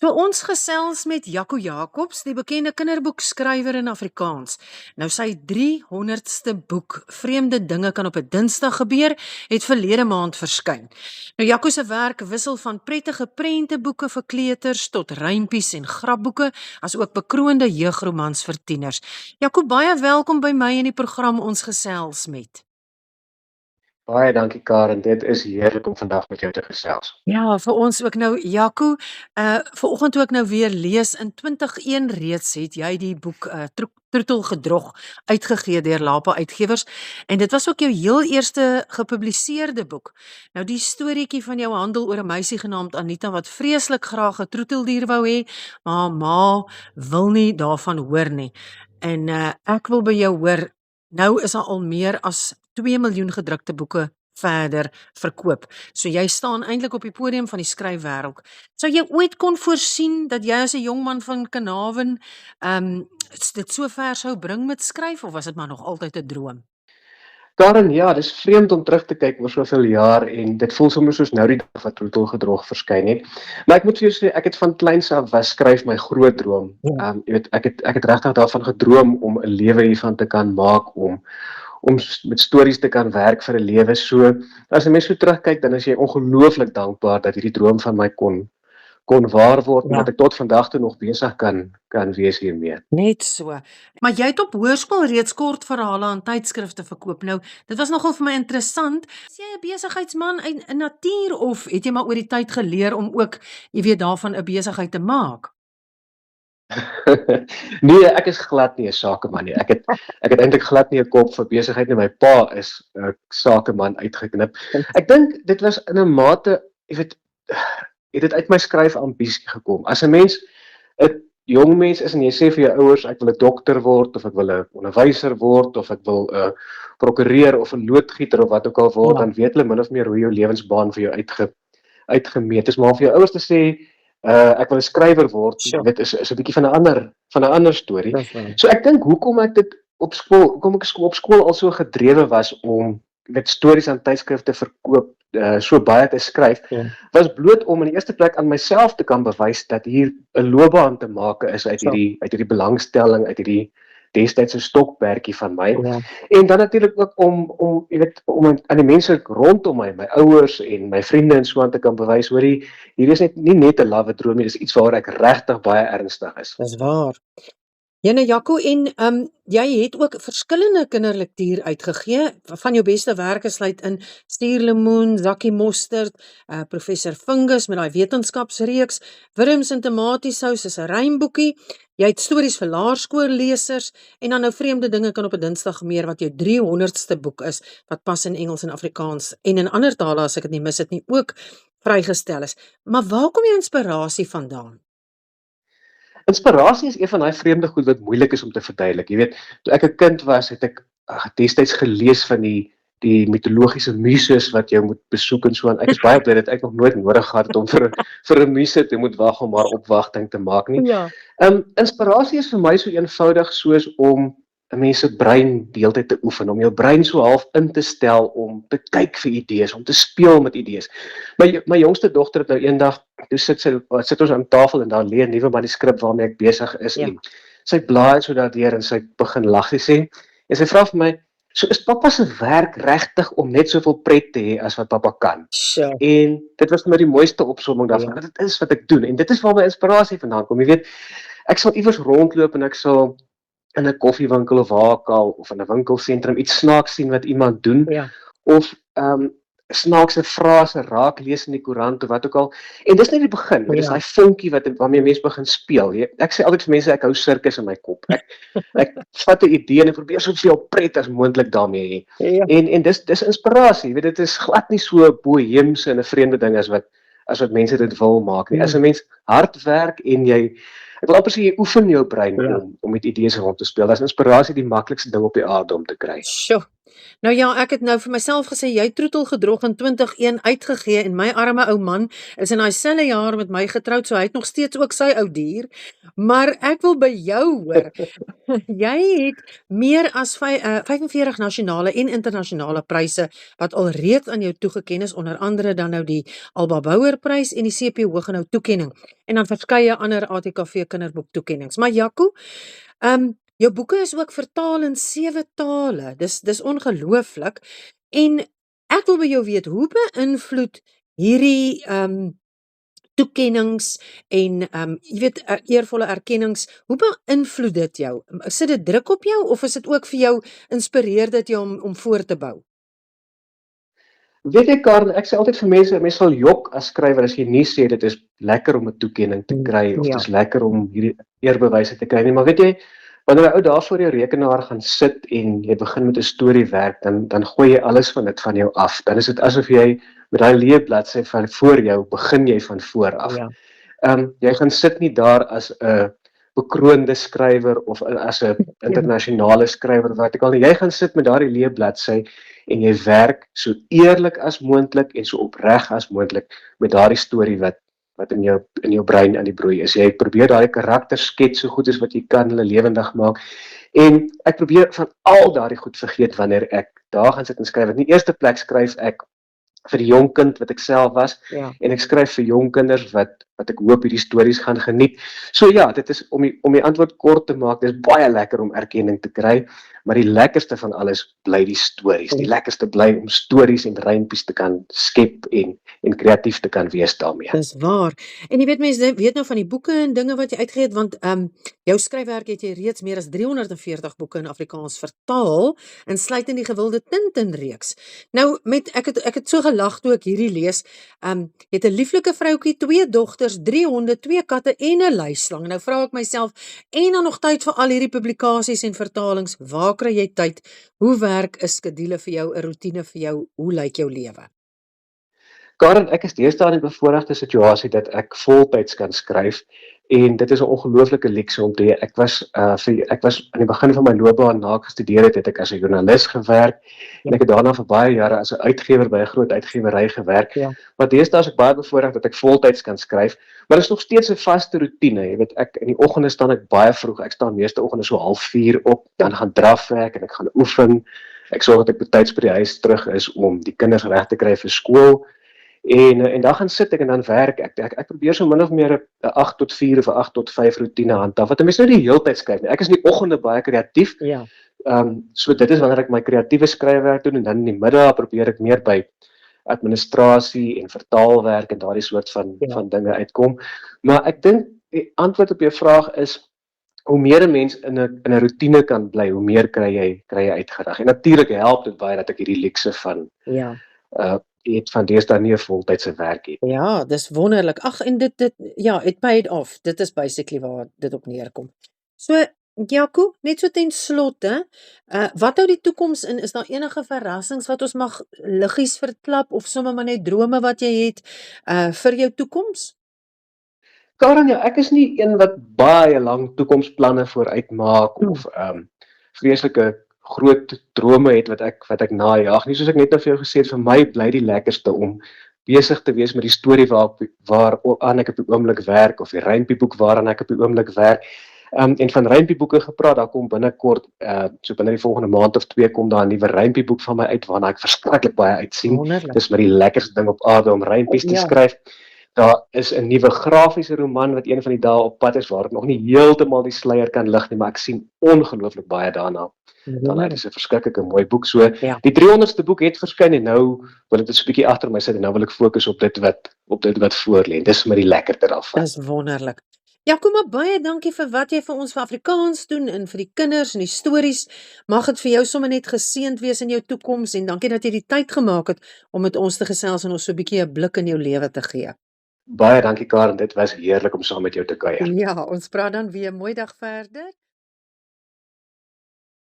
So ons gesels met Jaco Jacobs, die bekende kinderboekskrywer in Afrikaans. Nou sy 300ste boek, Vreemde dinge kan op 'n Dinsdag gebeur, het verlede maand verskyn. Nou Jaco se werk wissel van prettige prenteboeke vir kleuters tot rympies en grapboeke, as ook bekroonde jeugromans vir tieners. Jaco, baie welkom by my in die program Ons Gesels met. Baie dankie Karen, dit is heerlik om vandag met jou te gesels. Ja, vir ons ook nou, Jaco, vanoggend toe ek nou weer lees, in 2001 reeds het jy die boek Troetelgedrog uitgegee deur Lapa Uitgewers, en dit was ook jou heel eerste gepubliseerde boek. Nou die storieetjie van jou handel oor 'n meisie genaamd Anita wat vreeslik graag 'n troeteldier wou hê, maar haar ma wil nie daarvan hoor nie. En ek wil by jou hoor, nou is daar al meer as 2 miljoen gedrukte boeke verder verkoop. So jy staan eintlik op die podium van die skryfwêreld. Sou jy ooit kon voorsien dat jy as 'n jong man van Carnarvon dit so ver sou bring met skryf, of was dit maar nog altyd 'n droom? Karen, ja, dis vreemd om terug te kyk oor soveel jaar en dit voel sommer soos nou die dag wat Troetelgedrog verskyn het. Maar ek moet vir jou sê, ek het van kleins af was skryf my groot droom. Jy weet, ek het regtig daarvan gedroom om 'n lewe hiervan te kan maak, om met stories te kan werk vir 'n lewe. So as 'n mens so terugkyk, dan is jy ongelooflik dankbaar dat hierdie droom van my kon waar word, en dat ek tot vandag toe nog besig kan wees hiermee. Net so. Maar jy het op hoërskool reeds kortverhale aan tydskrifte verkoop. Nou, dit was nogal vir my interessant. Is jy 'n besigheidsman in natuur, of het jy maar oor die tyd geleer om ook, jy weet, daarvan 'n besigheid te maak? Nee, ek is glad nie 'n sakeman nie. Ek het eintlik glad nie 'n kop vir besigheid nie. My pa is 'n sakeman uitgeknip. Ek dink dit was in 'n mate, jy weet, het dit uit my skryfambisie gekom. As 'n mens 'n jong mens is en jy sê vir jou ouers, ek wil 'n dokter word, of ek wil 'n onderwyser word, of ek wil 'n prokureur of 'n loodgieter of wat ook al word, dan weet hulle min of meer hoe jou lewensbaan vir jou uitgemeet is. Maar vir jou ouers te sê, ek wil 'n skrywer word, dit is 'n bietjie van 'n ander storie. So ek dink hoekom ek op skool al so gedrewe was om met stories aan tydskrifte verkoop, so baie te skryf, was bloot om in die eerste plek aan myself te kan bewys dat hier 'n loopbaan te maak is uit hierdie belangstelling, uit hierdie destydse stokperdjie van my. En dan natuurlik ook om jy weet, om aan die mense rondom my ouers en my vriende en so aan te kan bewys, hoor hier is nie net 'n lawwe droom nie, dis iets waaroor ek regtig baie ernstig is. Dis waar. Jene Jaco, en jy het ook verskillende kinderlektuur uitgegee. Van jou beste werke sluit in Suurlemoen, Zakkie Mosterd, Professor Fungus met daai wetenskapsreeks, Wurms en Tomatiesous is 'n rymboekie. Jy het stories vir laerskoollesers, en dan nou Vreemde dinge kan op 'n Dinsdag meer, wat jou 300ste boek is, wat pas in Engels en Afrikaans en in ander tale, as ek dit nie mis het nie, ook vrygestel is. Maar waar kom jou inspirasie vandaan? Inspirasie is een van daai vreemde goed wat moeilik is om te verduidelik. Jy weet, toe ek 'n kind was, het ek destyds gelees van die mitologiese muses wat jou moet besoek en so aan. Ek is baie bly dat ek nog nooit nodig gehad het om vir 'n muse te moet wag om haar opwagting te maak nie. Ja. Inspirasie is vir my so eenvoudig soos om 'n mens se brein deeltyd te oefen, om jou brein so half in te stel om te kyk vir idees, om te speel met idees. My jongste dogter het nou eendag, toe sit ons aan tafel en daar lê 'n nuwe manuskrip waarmee ek besig is, en sy blaai so daardeur en sy begin lag. Sy vra vir my, so is pappa se werk regtig om net soveel pret te hê as wat pappa kan? Sure. En dit was vir my die mooiste opsomming daarvan, dat dit is wat ek doen, en dit is waar my inspirasie vandaan kom. Jy weet, ek sal iewers rondloop en ek sal in 'n koffiewinkel of Hakal of in 'n winkelsentrum iets snaaks sien wat iemand doen, of snaakse frase raak lees in die koerant of wat ook al. En dis net die begin, dis daai vonkie waarmee mense begin speel. Ek sê altyd vir mense, ek hou sirkus in my kop. Ek vat 'n idee en ek probeer soveel pret as moontlik daarmee hê. En dis inspirasie. Jy weet, dit is glad nie so boheemse en 'n vreemde ding as wat mense dit wil maak nie. As 'n mens hard werk en ek wil amper sê jy oefen jou brein om met idees rond te speel. Dis inspirasie die maklikste ding op die aarde om te kry. Sjoe. Nou ja, ek het nou vir myself gesê, jy het Troetelgedrog in 2001 uitgegee en my arme ou man is in daai selfde jaar met my getroud, so hy het nog steeds ook sy ou dier. Maar ek wil by jou hoor, jy het meer as 45 nasionale en internasionale pryse wat alreeds aan jou toegeken is, onder andere dan nou die Alba Bouwer prys en die CP Hogenhout toekenning en dan verskeie ander ATKV kinderboek toekennings. Maar Jaco, jou boeke is ook vertaal in 7 tale. Dis ongelooflik. En ek wil by jou weet, hoe beïnvloed hierdie toekennings en jy weet eervolle erkennings, hoe beïnvloed dit jou? Sit dit druk op jou of is dit ook vir jou inspireer dit jou om voor te bou? Weet jy Karen, ek sê altyd vir mense sal jok as skrywer as jy nie sê dit is lekker om 'n toekenning te kry of Ja. dit is lekker om hierdie eerbewyse te kry nie, maar weet jy, wanneer 'n ou daar voor jou rekenaar gaan sit en jy begin met 'n storie werk, dan gooi jy alles van dit van jou af. Dan is dit asof jy met daai leë bladsy van voor jou begin jy van voor af. Ja. Jy gaan sit nie daar as 'n bekroonde skrywer of as 'n internasionale skrywer wat ek al nie. Jy gaan sit met daardie leë bladsy en jy werk so eerlik as moontlik en so opreg as moontlik met daardie storie wat in jou brein aan die broei is. Jy probeer daardie karakters skets so goed as wat jy kan, hulle lewendig maak. En ek probeer van al daardie goed vergeet wanneer ek daar gaan sit en skryf. In die eerste plek skryf ek vir die jong kind wat ek self was en ek skryf vir jong kinders wat ek hoop hierdie stories gaan geniet. So ja, dit is om die antwoord kort te maak, dis baie lekker om erkenning te kry, maar die lekkerste van alles bly die stories. Die lekkerste bly om stories en rympies te kan skep en kreatief te kan wees daarmee. Dis waar. En jy weet mense weet nou van die boeke en dinge wat jy uitgegee het, want jou skryfwerk het jy reeds meer as 340 boeke in Afrikaans vertaal, insluitend die gewilde Tintin reeks. Nou ek het so gelag toe ek hierdie lees. Jy het 'n lieflike vroutjie, 2 dogters, 3 honde, 2 katte en 'n luislang. Nou vra ek myself, en dan nog tyd vir al hierdie publikasies en vertalings. Waar kry jy tyd? Hoe werk 'n skedule vir jou, 'n roetine vir jou? Hoe lyk jou lewe? Karen, ek is deesdae in 'n bevoordeelde situasie dat ek voltyds kan skryf en dit is 'n ongelooflike luukse om te hê. Ek was aan die begin van my loopbaan na ek gestudeer het ek as 'n joernalis gewerk en ek het daarna vir baie jare as 'n uitgewer by 'n groot uitgewery gewerk. Maar deesdae is ek baie bevoorreg dat ek voltyds kan skryf, maar dit is nog steeds 'n vaste roetine. Jy weet, ek in die oggende staan ek baie vroeg. Ek staan meeste oggende so 3:30 op, dan gaan drafwerk en ek gaan oefen. Ek sorg dat ek betyds by die huis terug is om die kinders reg te kry vir skool. En dan gaan sit ek en dan werk ek. Ek probeer so min of meer 'n 8 tot 4 of 'n 8 tot 5 roetine handhaaf. Wat 'n mens nou die hele tyd skryf nie. Ek is in die oggende baie kreatief. So dit is wanneer ek my kreatiewe skryfwerk doen en dan in die middag probeer ek meer by administrasie en vertaalwerk en daardie soort van dinge uitkom. Maar ek dink die antwoord op jou vraag is hoe meer 'n mens in 'n roetine kan bly, hoe meer kry jy uitgerig. En natuurlik help dit baie dat ek hierdie luukse van het van deesdae nie 'n voltydse werk het. Ja, dis wonderlik. Ag, en dit it paid off. Dit is basically waar dit op neerkom. So, Jaco, net so ten slotte, wat hou die toekoms in? Is daar enige verrassings wat ons mag liggies verklap of sommer maar net drome wat jy het vir jou toekoms? Karen, ja, ek is nie een wat baie lang toekomsplanne vooruit maak of vreeslike groot drome het wat ek najag nie. Soos ek net nou vir jou gesê het, vir my bly die lekkerste om besig te wees met die storie waaraan ek op die oomblik werk of die rympieboek waaraan ek op die oomblik werk. En van rympieboeke gepraat, daar kom binnekort so binne die volgende maand of 2 kom daar 'n nuwe rympieboek van my uit waarna ek verskriklik baie uitsien. Dis maar die lekkerste ding op aarde om rympies te skryf. Daar is 'n nuwe grafiese roman wat een van die dae op pad is waar ek nog nie heeltemal die sluier kan lig nie, maar ek sien ongelooflik baie daarna. Dit is 'n verskriklike mooi boek. So die 300ste boek het verskyn en nou wil ek dit so 'n bietjie agter my sit en nou wil ek fokus op dit wat voor lê. Dis maar die lekkerste daarvan. Dis wonderlik. Jaco, maar baie dankie vir wat jy vir ons vir Afrikaans doen en vir die kinders en die stories. Mag dit vir jou sommer net geseënd wees in jou toekoms en dankie dat jy die tyd gemaak het om met ons te gesels en ons so 'n bietjie 'n blik in jou lewe te gee. Baie dankie Karen, dit was heerlik om saam met jou te kuier. Ja, ons praat dan weer. Mooi dag verder.